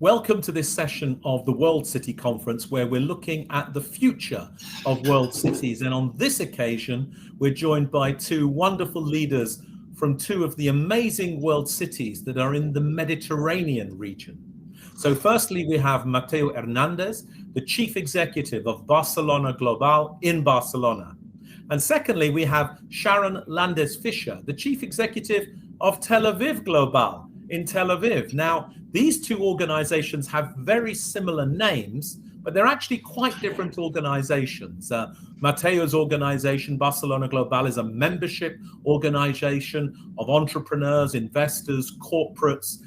Welcome to this session of the World City Conference, where we're looking at the future of world cities. And on this occasion, we're joined by two wonderful leaders from two of the amazing world cities that are in the Mediterranean region. So firstly, we have Mateo Hernandez, the Chief Executive of Barcelona Global in Barcelona. And secondly, we have Sharon Landes-Fischer, the Chief Executive of Tel Aviv Global in Tel Aviv. Now, these two organizations have very similar names, but they're actually quite different organizations. Mateo's organization, Barcelona Global, is a membership organization of entrepreneurs, investors, corporates,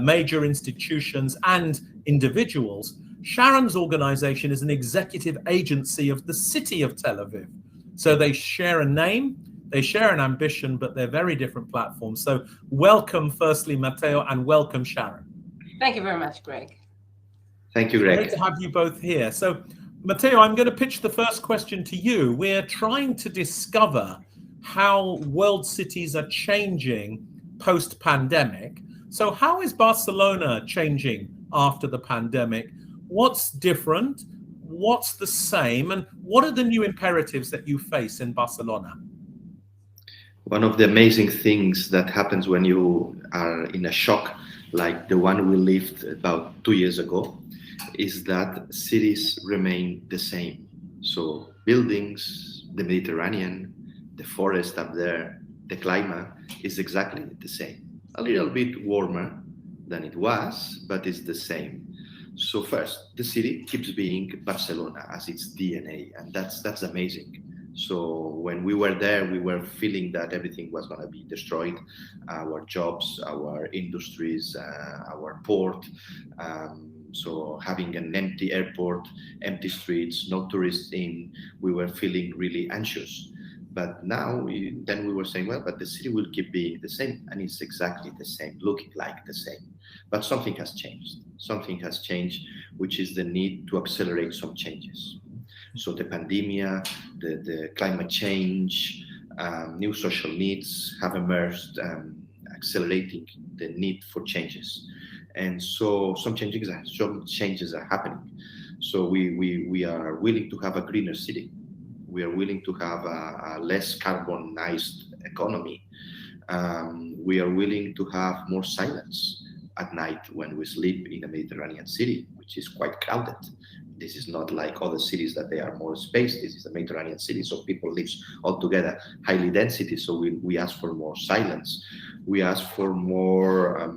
major institutions, and individuals. Sharon's organization is an executive agency of the city of Tel Aviv. So they share a name, they share an ambition, but they're very different platforms. So welcome, firstly, Mateo, and welcome, Sharon. Thank you very much, Greg. Thank you, Greg. Great to have you both here. So, Mateo, I'm going to pitch the first question to you. We're trying to discover how world cities are changing post-pandemic. So how is Barcelona changing after the pandemic? What's different? What's the same? And what are the new imperatives that you face in Barcelona? One of the amazing things that happens when you are in a shock like the one we lived about 2 years ago is that cities remain the same. So buildings, the Mediterranean, the forest up there, the climate is exactly the same. A little bit warmer than it was, but it's the same. So first, the city keeps being Barcelona as its DNA, and that's amazing. So when we were there, we were feeling that everything was going to be destroyed, our jobs, our industries, our port. So having an empty airport, empty streets, no tourists in, we were feeling really anxious. But now, we were saying, well, but the city will keep being the same, and it's exactly the same, looking like the same. But something has changed. Something has changed, which is the need to accelerate some changes. So the pandemic, the climate change, new social needs have emerged, accelerating the need for changes. And so some changes are happening. So we are willing to have a greener city. We are willing to have a less carbonized economy. We are willing to have more silence at night when we sleep in a Mediterranean city, which is quite crowded. This is not like other cities that they are more spaced. This is a Mediterranean city, so people live all together, highly density. So we ask for more silence. We ask for more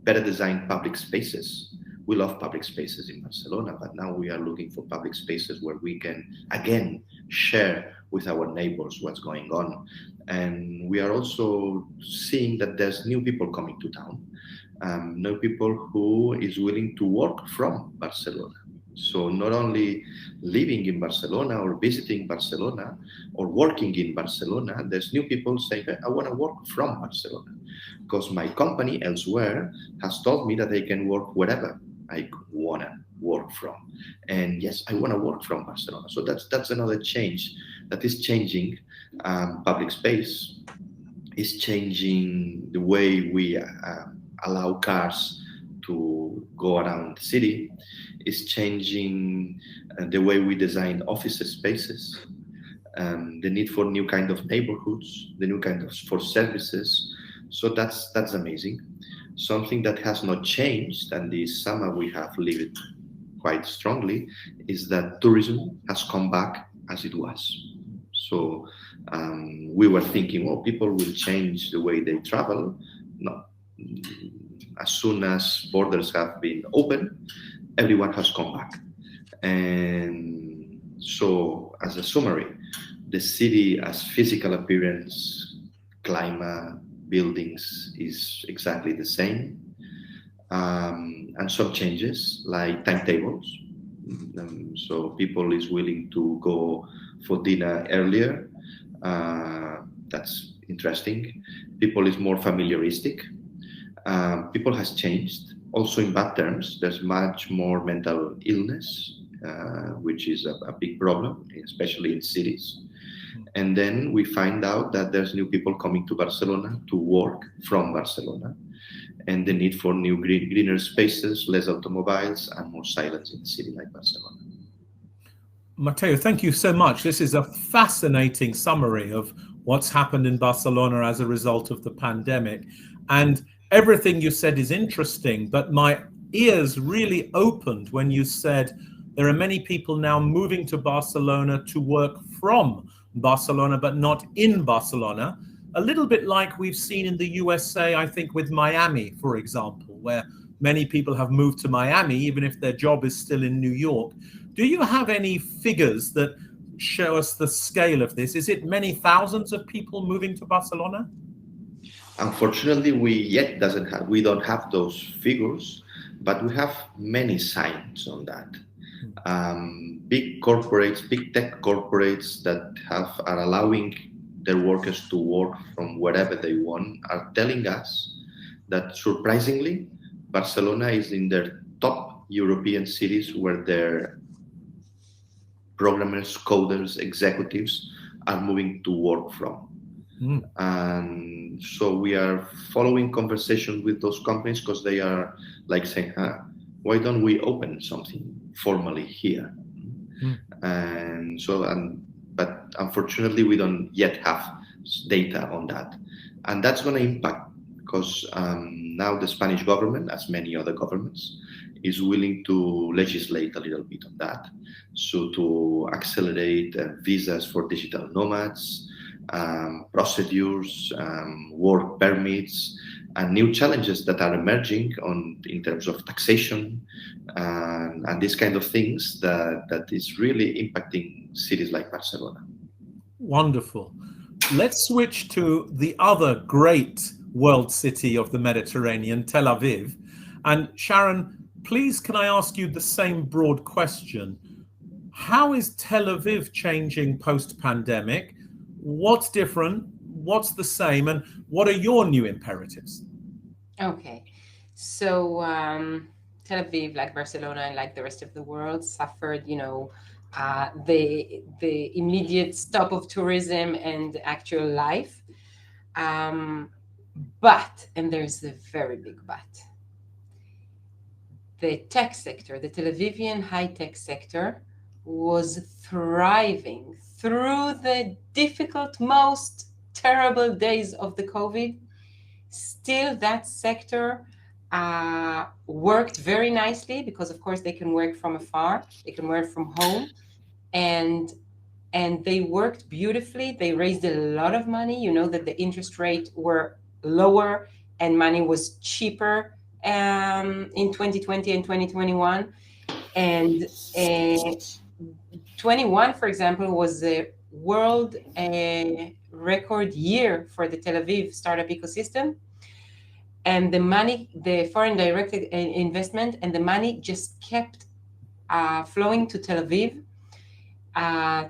better designed public spaces. We love public spaces in Barcelona, but now we are looking for public spaces where we can, again, share with our neighbors what's going on. And we are also seeing that there's new people coming to town, new people who is willing to work from Barcelona. So not only living in Barcelona or visiting Barcelona or working in Barcelona, there's new people saying, I want to work from Barcelona because my company elsewhere has told me that I can work wherever I want to work from. And yes, I want to work from Barcelona. So that's another change that is changing public space, is changing the way we allow cars to go around the city, is changing the way we design office spaces, the need for new kind of neighborhoods, the new kind of for services. So that's amazing. Something that has not changed, and this summer we have lived quite strongly, is that tourism has come back as it was. So we were thinking, well, people will change the way they travel. No. As soon as borders have been open, everyone has come back. And so, as a summary, the city as physical appearance, climate, buildings is exactly the same. And some changes like timetables. So people is willing to go for dinner earlier. That's interesting. People is more familiaristic. People has changed. Also in bad terms, there's much more mental illness, which is a big problem, especially in cities. And then we find out that there's new people coming to Barcelona to work from Barcelona. and the need for new greener spaces, less automobiles, and more silence in a city like Barcelona. Matteo, thank you so much. This is a fascinating summary of what's happened in Barcelona as a result of the pandemic. And everything you said is interesting, but my ears really opened when you said there are many people now moving to Barcelona to work from Barcelona, but not in Barcelona. A little bit like we've seen in the USA, I think, with Miami, for example, where many people have moved to Miami, even if their job is still in New York. Do you have any figures that show us the scale of this? Is it many thousands of people moving to Barcelona? Unfortunately, we don't have those figures, but we have many signs on that. Big corporates, big tech corporates that are allowing their workers to work from wherever they want are telling us that surprisingly, Barcelona is in their top European cities where their programmers, coders, executives are moving to work from. And so we are following conversations with those companies because they are like saying, why don't we open something formally here? But unfortunately, we don't yet have data on that. And that's going to impact because now the Spanish government, as many other governments, is willing to legislate a little bit on that. So to accelerate visas for digital nomads, procedures, work permits, and new challenges that are emerging in terms of taxation and these kind of things that is really impacting cities like Barcelona. Wonderful. Let's switch to the other great world city of the Mediterranean, Tel Aviv. And Sharon, please, can I ask you the same broad question? How is Tel Aviv changing post-pandemic? What's different? What's the same? And what are your new imperatives? Okay. So Tel Aviv, like Barcelona and like the rest of the world, suffered, the immediate stop of tourism and actual life. But, and there's a very big but, the tech sector, the Tel Avivian high-tech sector was thriving through the difficult, most terrible days of the COVID. Still, that sector worked very nicely because, of course, they can work from afar, they can work from home, and they worked beautifully. They raised a lot of money. You know that the interest rate were lower and money was cheaper in 2020 and 2021. And 21, for example, was a world record year for the Tel Aviv startup ecosystem. And the money, the foreign direct investment and the money just kept flowing to Tel Aviv,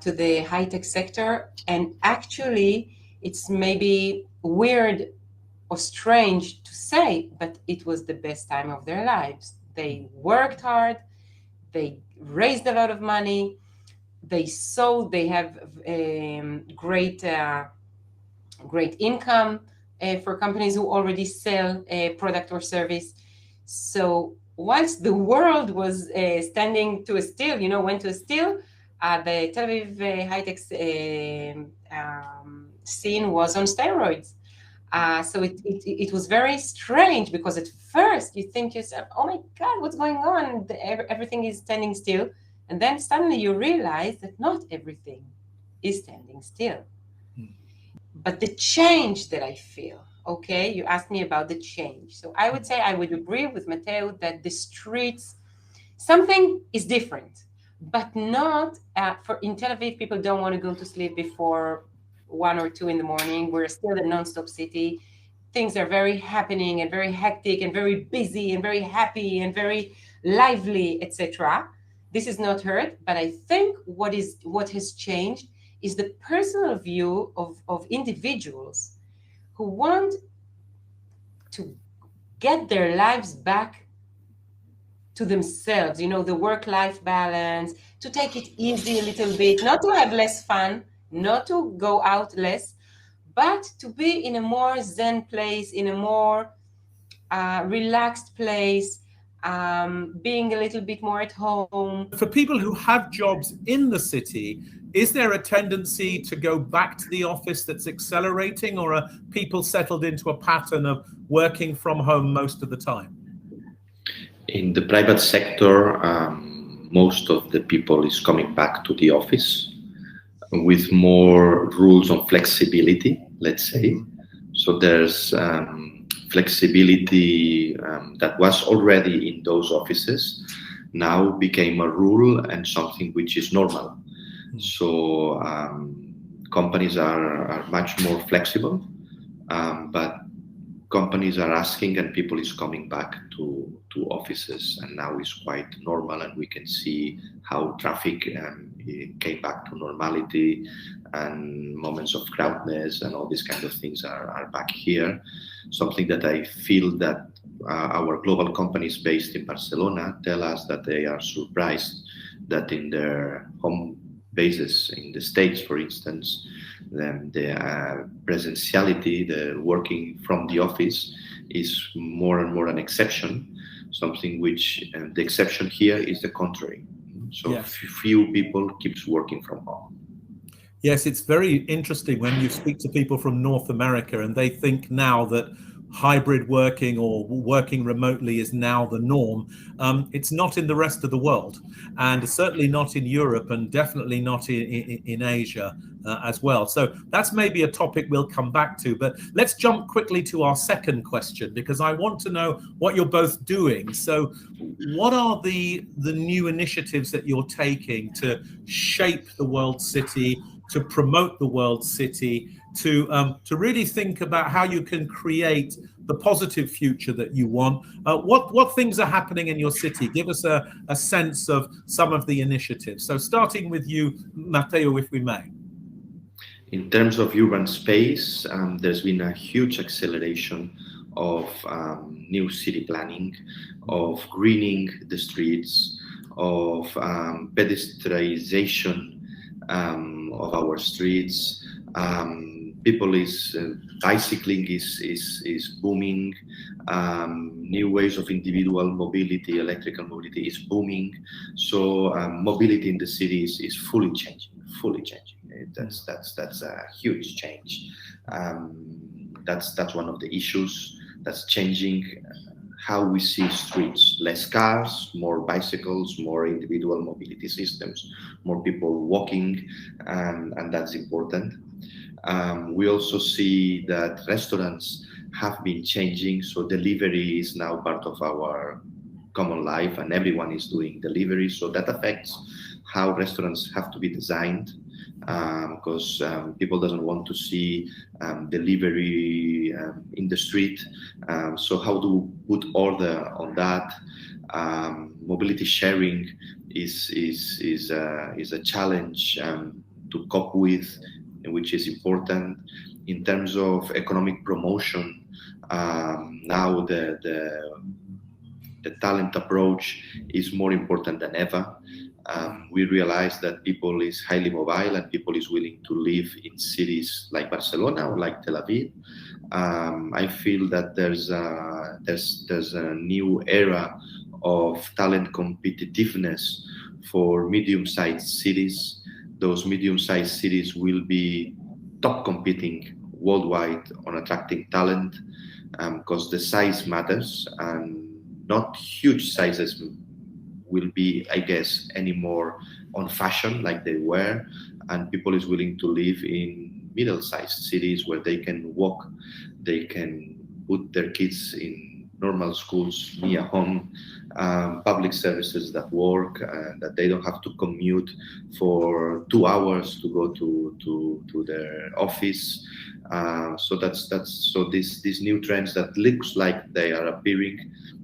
to the high-tech sector. And actually, it's maybe weird or strange to say, but it was the best time of their lives. They worked hard, they raised a lot of money, they sold, they have great income for companies who already sell a product or service. So whilst the world was standing to a still, went to a still, the Tel Aviv high-tech scene was on steroids. So it was very strange because at first you think yourself, oh my God, what's going on? Everything is standing still. And then suddenly you realize that not everything is standing still. But the change that I feel, okay, you asked me about the change. So I would say I would agree with Matteo that the streets, something is different, but not in Tel Aviv, people don't want to go to sleep before 1 or 2 in the morning. We're still a non-stop city. Things are very happening and very hectic and very busy and very happy and very lively, etc. This is not hurt, but I think what has changed is the personal view of individuals who want to get their lives back to themselves, the work-life balance, to take it easy a little bit, not to have less fun, not to go out less, but to be in a more zen place, in a more relaxed place, being a little bit more at home. For people who have jobs in the city, is there a tendency to go back to the office that's accelerating, or are people settled into a pattern of working from home most of the time? In the private sector, most of the people is coming back to the office with more rules on flexibility, let's say. So there's flexibility that was already in those offices, now became a rule and something which is normal. So companies are much more flexible, but companies are asking and people is coming back to offices, and now is quite normal, and we can see how traffic came back to normality, and moments of crowdness and all these kind of things are back here. Something that I feel that our global companies based in Barcelona tell us that they are surprised that in their home bases in the States, for instance, then the presentiality, the working from the office, is more and more an exception, something which the exception here is the contrary. So Yes. Few people keeps working from home. Yes, it's very interesting when you speak to people from North America and they think now that hybrid working or working remotely is now the norm. It's not in the rest of the world, and certainly not in Europe, and definitely not in Asia as well. So that's maybe a topic we'll come back to, but let's jump quickly to our second question, because I want to know what you're both doing. So what are the new initiatives that you're taking to shape the world city, to promote the world city, to really think about how you can create the positive future that you want? What things are happening in your city? Give us a sense of some of the initiatives. So starting with you, Matteo, if we may. In terms of urban space, there's been a huge acceleration of new city planning, of greening the streets, of pedestrianization of our streets. People is bicycling is booming. New ways of individual mobility, electrical mobility is booming. So mobility in the cities is fully changing. That's a huge change. That's one of the issues that's changing how we see streets. Less cars, more bicycles, more individual mobility systems, more people walking, and that's important. We also see that restaurants have been changing, so delivery is now part of our common life, and everyone is doing delivery. So that affects how restaurants have to be designed, because people doesn't want to see delivery in the street. So how to put order on that? Mobility sharing is a challenge to cope with, which is important. In terms of economic promotion, now the talent approach is more important than ever. We realize that people is highly mobile and people is willing to live in cities like Barcelona or like Tel Aviv. I feel that there's a new era of talent competitiveness for medium-sized cities. Those medium-sized cities will be top competing worldwide on attracting talent, because the size matters, and not huge sizes will be, I guess, anymore on fashion like they were, and people is willing to live in middle-sized cities where they can walk, they can put their kids in normal schools near home, public services that work, that they don't have to commute for 2 hours to go to their office. So these new trends that looks like they are appearing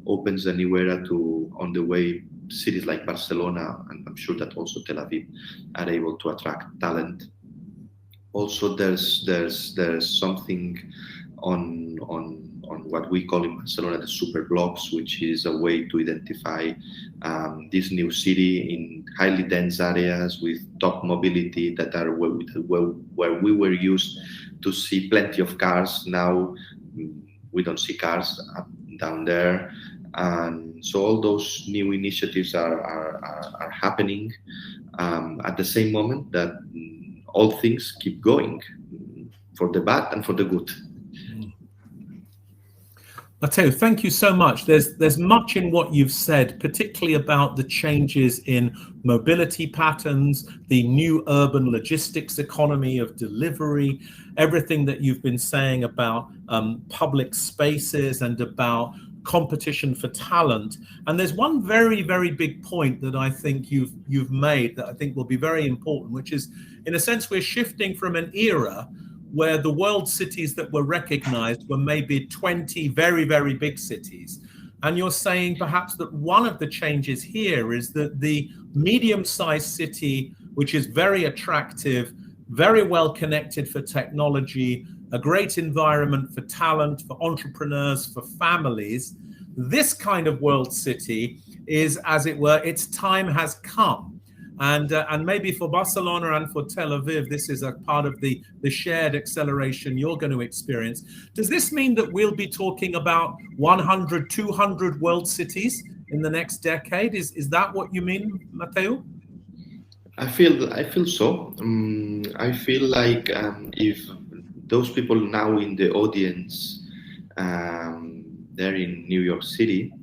opens a new era to, on the way cities like Barcelona, and I'm sure that also Tel Aviv, are able to attract talent. Also, there's something on what we call in Barcelona the super blocks, which is a way to identify this new city in highly dense areas with top mobility that are where we were used to see plenty of cars. Now we don't see cars. down there. And so all those new initiatives are happening at the same moment that all things keep going, for the bad and for the good. Matteo, thank you so much. There's much in what you've said, particularly about the changes in mobility patterns, the new urban logistics economy of delivery, everything that you've been saying about public spaces and about competition for talent. And there's one very, very big point that I think you've made that I think will be very important, which is, in a sense, we're shifting from an era where the world cities that were recognized were maybe 20 very, very big cities. And you're saying perhaps that one of the changes here is that the medium-sized city, which is very attractive, very well connected for technology, a great environment for talent, for entrepreneurs, for families, this kind of world city is, as it were, its time has come. And maybe for Barcelona and for Tel Aviv, this is a part of the shared acceleration you're going to experience. Does this mean that we'll be talking about 100, 200 world cities in the next decade? Is that what you mean, Matteo? I feel so. I feel like if those people now in the audience, they're in New York City,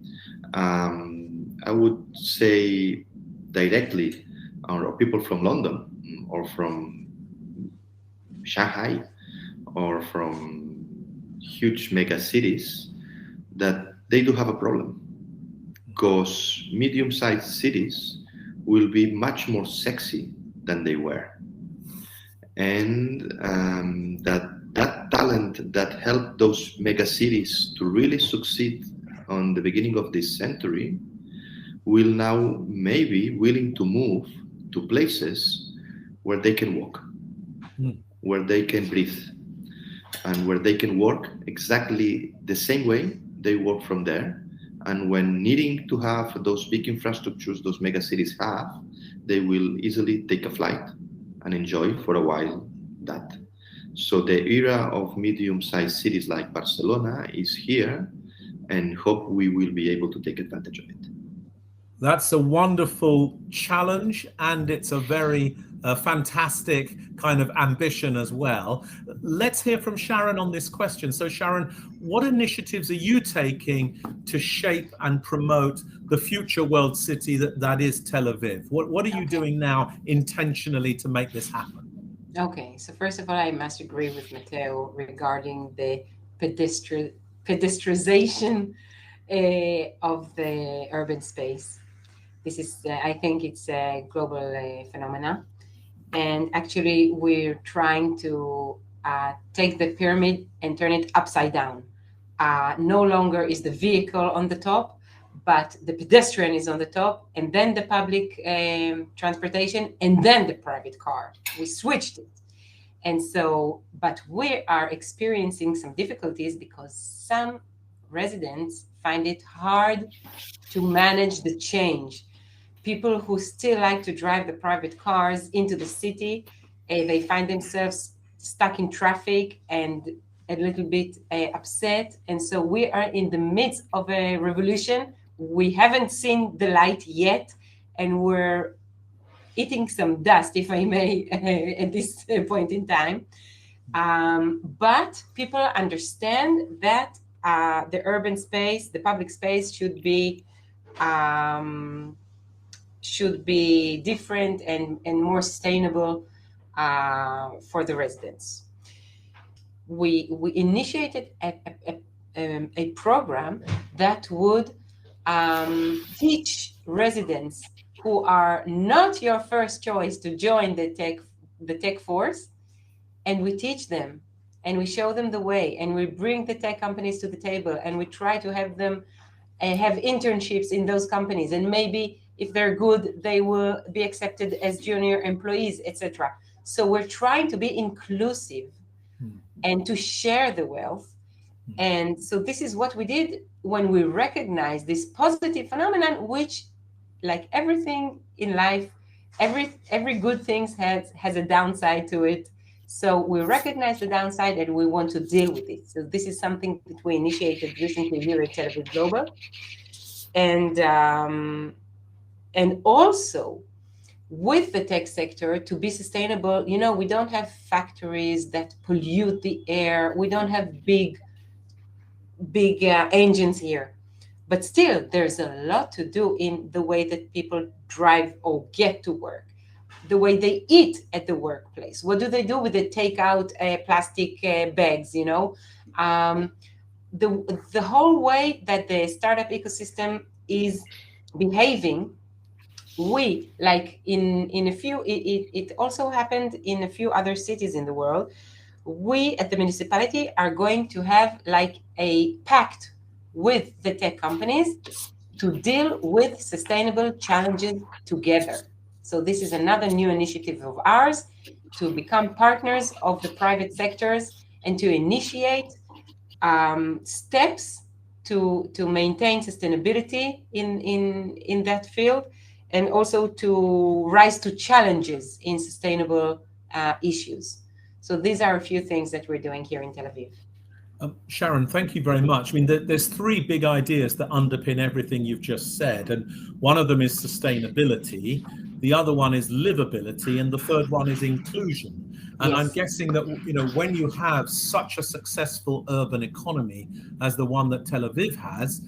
I would say directly, or people from London or from Shanghai or from huge mega cities, that they do have a problem, because medium-sized cities will be much more sexy than they were. And that talent that helped those mega cities to really succeed on the beginning of this century will now maybe willing to move to places where they can walk, where they can breathe, and where they can work exactly the same way they work from there. And when needing to have those big infrastructures those mega cities have, they will easily take a flight and enjoy for a while that. So the era of medium-sized cities like Barcelona is here, and hope we will be able to take advantage of it. That's a wonderful challenge, and it's a very fantastic kind of ambition as well. Let's hear from Sharon on this question. So Sharon, what initiatives are you taking to shape and promote the future world city that is Tel Aviv? What are you doing now intentionally to make this happen? Okay, so first of all, I must agree with Matteo regarding the pedestrianization of the urban space. This is, I think it's a global phenomena. And actually, we're trying to take the pyramid and turn it upside down. No longer is the vehicle on the top, but the pedestrian is on the top, and then the public transportation, and then the private car. We switched it. And so, but we are experiencing some difficulties because some residents find it hard to manage the change. People who still like to drive the private cars into the city, they find themselves stuck in traffic and a little bit upset. And so we are in the midst of a revolution. We haven't seen the light yet, and we're eating some dust, if I may, at this point in time. But people understand that the urban space, the public space should be different and more sustainable for the residents. We initiated a program that would teach residents who are not your first choice to join the tech force, and we teach them and we show them the way, and we bring the tech companies to the table, and we try to have them have internships in those companies, and maybe if they're good, they will be accepted as junior employees, etc. So we're trying to be inclusive and to share the wealth. And so this is what we did when we recognized this positive phenomenon, which, like everything in life, every good thing has a downside to it. So we recognize the downside and we want to deal with it. So this is something that we initiated recently here at Tel Aviv Global. And also with the tech sector to be sustainable, we don't have factories that pollute the air. We don't have big engines here. But still, there's a lot to do in the way that people drive or get to work, the way they eat at the workplace. What do they do with the takeout plastic bags, the whole way that the startup ecosystem is behaving. We, like in a few, it also happened in a few other cities in the world. We at the municipality are going to have like a pact with the tech companies to deal with sustainable challenges together. So this is another new initiative of ours, to become partners of the private sectors and to initiate steps to maintain sustainability in that field, and also to rise to challenges in sustainable issues. So these are a few things that we're doing here in Tel Aviv. Sharon, thank you very much. I mean, there's three big ideas that underpin everything you've just said, and one of them is sustainability, the other one is livability, and the third one is inclusion. And Yes. I'm guessing that, when you have such a successful urban economy as the one that Tel Aviv has,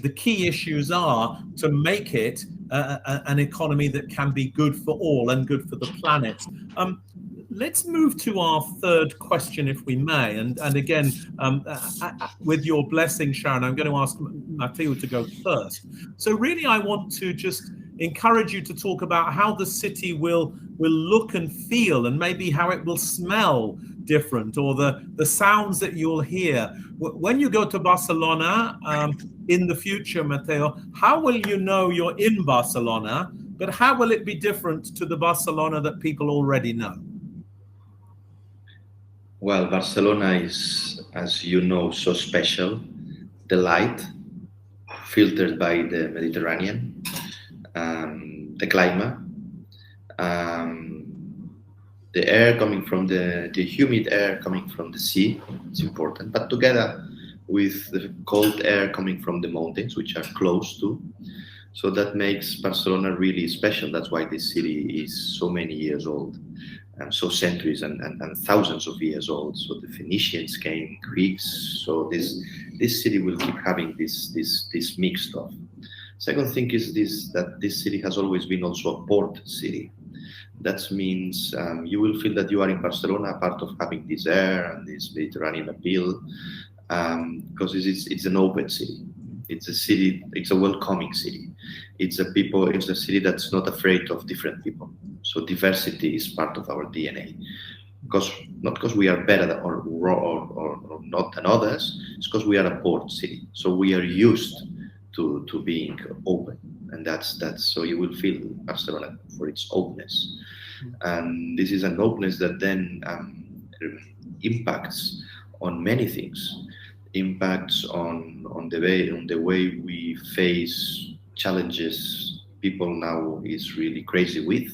the key issues are to make it an economy that can be good for all and good for the planet. Let's move to our third question, if we may. And again, with your blessing, Sharon, I'm going to ask Matteo to go first. So really, I want to just encourage you to talk about how the city will look and feel, and maybe how it will smell different, or the sounds that you'll hear. When you go to Barcelona in the future, Matteo, how will you know you're in Barcelona, but how will it be different to the Barcelona that people already know? Well, Barcelona is, as you know, so special. The light filtered by the Mediterranean, the climate, the air coming from the humid air coming from the sea, it's important, but together with the cold air coming from the mountains, which are close to. So that makes Barcelona really special. That's why this city is so many years old, and so centuries and thousands of years old. So the Phoenicians came, Greeks. So this city will keep having this mix of. Second thing is that this city has always been also a port city. That means you will feel that you are in Barcelona, part of having this air and this Mediterranean appeal, because it's an open city. It's a city. It's a welcoming city. It's a city that's not afraid of different people. So diversity is part of our DNA. Not because we are better or not than others. It's because we are a port city. So we are used to being open, and that's so you will feel Barcelona for its openness, and this is an openness that then impacts on many things. Impacts on the way we face challenges people now is really crazy with,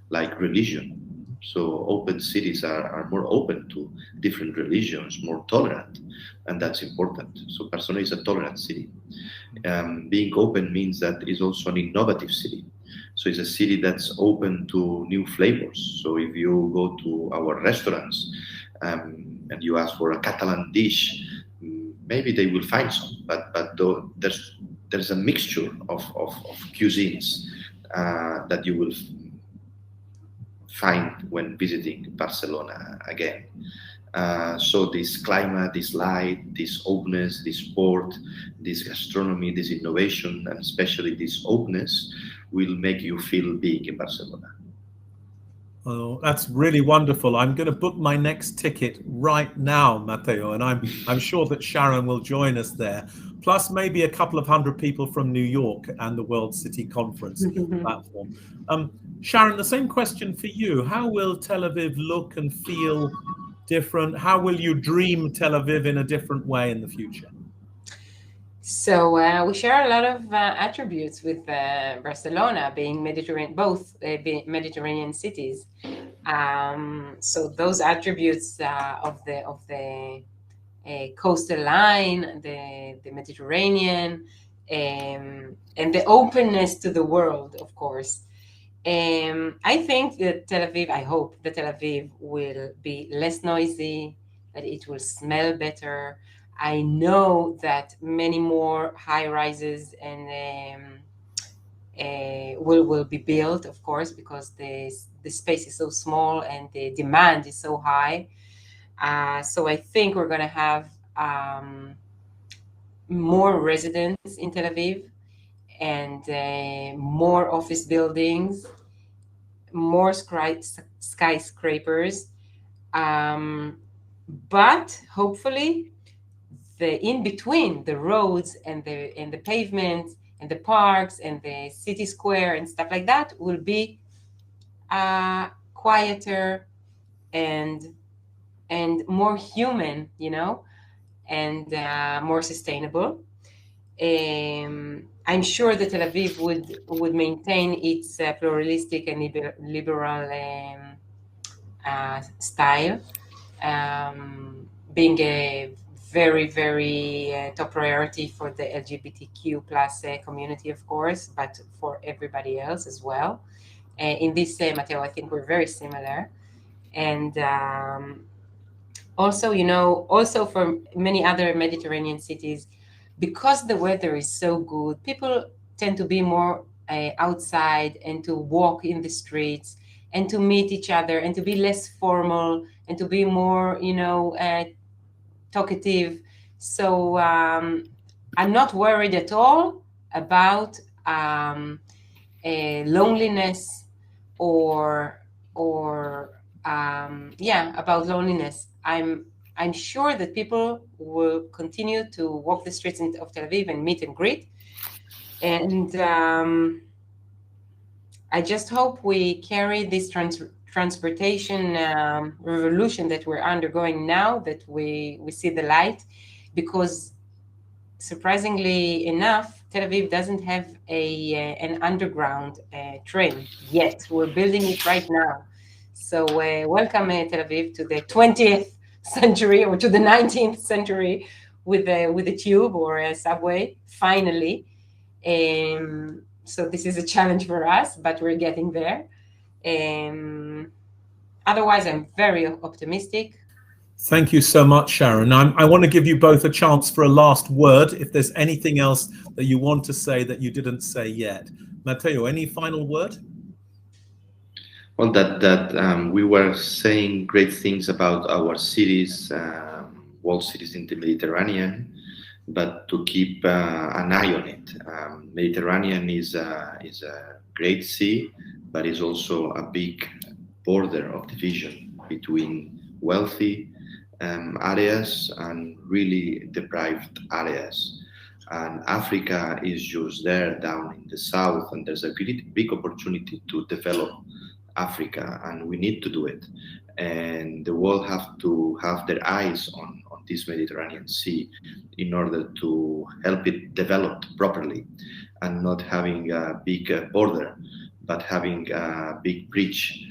like religion. So open cities are more open to different religions, more tolerant, and that's important. So Barcelona is a tolerant city. Being open means that it's also an innovative city. So it's a city that's open to new flavors. So if you go to our restaurants and you ask for a Catalan dish, maybe they will find some, but there's a mixture of cuisines that you will find when visiting Barcelona again. So this climate, this light, this openness, this sport, this gastronomy, this innovation, and especially this openness will make you feel big in Barcelona. Oh, that's really wonderful. I'm going to book my next ticket right now, Matteo, and I'm sure that Sharon will join us there. Plus maybe a couple of hundred people from New York and the World City Conference platform. Sharon, the same question for you. How will Tel Aviv look and feel different? How will you dream Tel Aviv in a different way in the future? So we share a lot of attributes with Barcelona, being Mediterranean, both being Mediterranean cities. So those attributes of the coastal line, the Mediterranean, and the openness to the world, of course. I think that Tel Aviv, I hope that Tel Aviv will be less noisy, that it will smell better. I know that many more high rises and will be built, of course, because the space is so small and the demand is so high. So I think we're going to have more residents in Tel Aviv and more office buildings, more skyscrapers, but hopefully the in between the roads and the pavement and the parks and the city square and stuff like that will be quieter and more human, and more sustainable. I'm sure that Tel Aviv would maintain its pluralistic and liberal style, being a very, very top priority for the LGBTQ plus community, of course, but for everybody else as well. In this, Matteo, I think we're very similar. And also for many other Mediterranean cities, because the weather is so good, people tend to be more outside and to walk in the streets and to meet each other and to be less formal and to be more, talkative. So I'm not worried at all about loneliness or about loneliness. I'm sure that people will continue to walk the streets of Tel Aviv and meet and greet. And I just hope we carry this transportation revolution that we're undergoing now, that we see the light, because surprisingly enough, Tel Aviv doesn't have an underground train yet. We're building it right now. So welcome Tel Aviv to the 20th century or to the 19th century with a tube or a subway, finally. So this is a challenge for us, but we're getting there. Otherwise, I'm very optimistic. Thank you so much, Sharon. I want to give you both a chance for a last word. If there's anything else that you want to say that you didn't say yet. Matteo, any final word? Well, that we were saying great things about our cities, walled cities in the Mediterranean, but to keep an eye on it. Mediterranean is a great sea, but is also a big border of division between wealthy areas and really deprived areas. And Africa is just there down in the south, and there's a really big opportunity to develop Africa, and we need to do it. And the world have to have their eyes on this Mediterranean Sea in order to help it develop properly, and not having a big border, but having a big bridge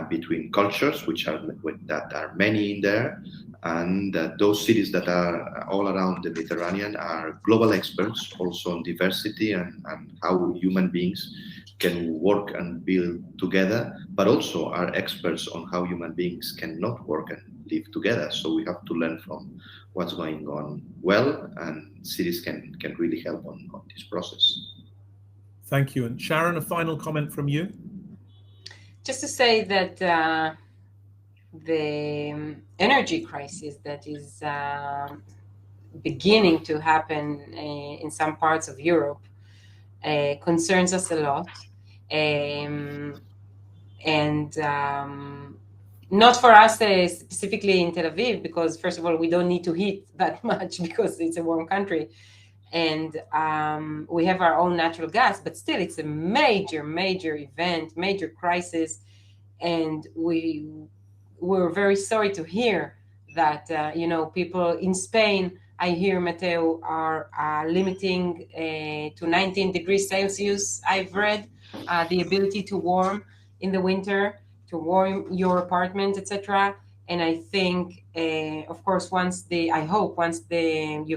between cultures, that are many in there, and those cities that are all around the Mediterranean are global experts also on diversity and how human beings can work and build together, but also are experts on how human beings cannot work and live together. So we have to learn from what's going on well, and cities can really help on this process. Thank you. And Sharon, a final comment from you? Just to say that the energy crisis that is beginning to happen in some parts of Europe concerns us a lot. And not for us specifically in Tel Aviv, because first of all, we don't need to heat that much because it's a warm country. And we have our own natural gas, but still it's a major, major event, major crisis. And we're very sorry to hear that, people in Spain I hear, Matteo, are limiting to 19 degrees Celsius. I've read the ability to warm in the winter, to warm your apartment, etc. And I think, of course, once the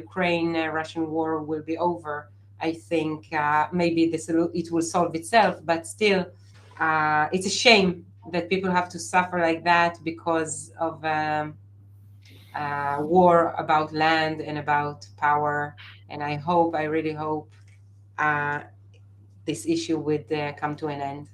Ukraine-Russian war will be over, I think maybe it will solve itself. But still, it's a shame that people have to suffer like that because of war about land and about power. And I really hope this issue would come to an end.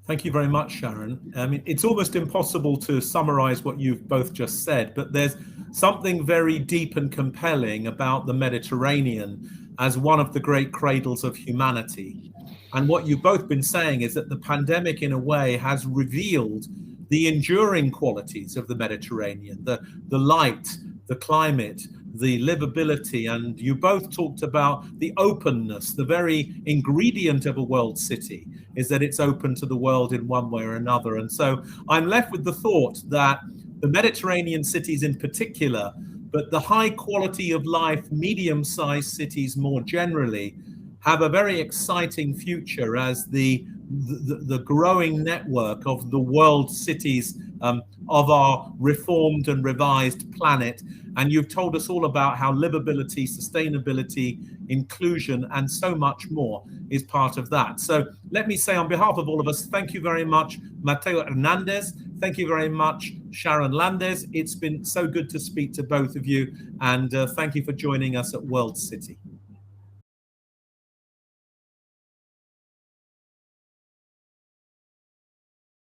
Thank you very much, Sharon. I mean, it's almost impossible to summarize what you've both just said, but there's something very deep and compelling about the Mediterranean as one of the great cradles of humanity. And what you've both been saying is that the pandemic, in a way, has revealed the enduring qualities of the Mediterranean, the light, the climate, the livability, and you both talked about the openness. The very ingredient of a world city is that it's open to the world in one way or another. And so I'm left with the thought that the Mediterranean cities in particular, but the high quality of life, medium-sized cities more generally, have a very exciting future as the growing network of the world cities of our reformed and revised planet. And you've told us all about how livability, sustainability, inclusion, and so much more is part of that. So let me say on behalf of all of us, thank you very much, Matteo Hernandez. Thank you very much, Sharon Landes. It's been so good to speak to both of you. And thank you for joining us at World City.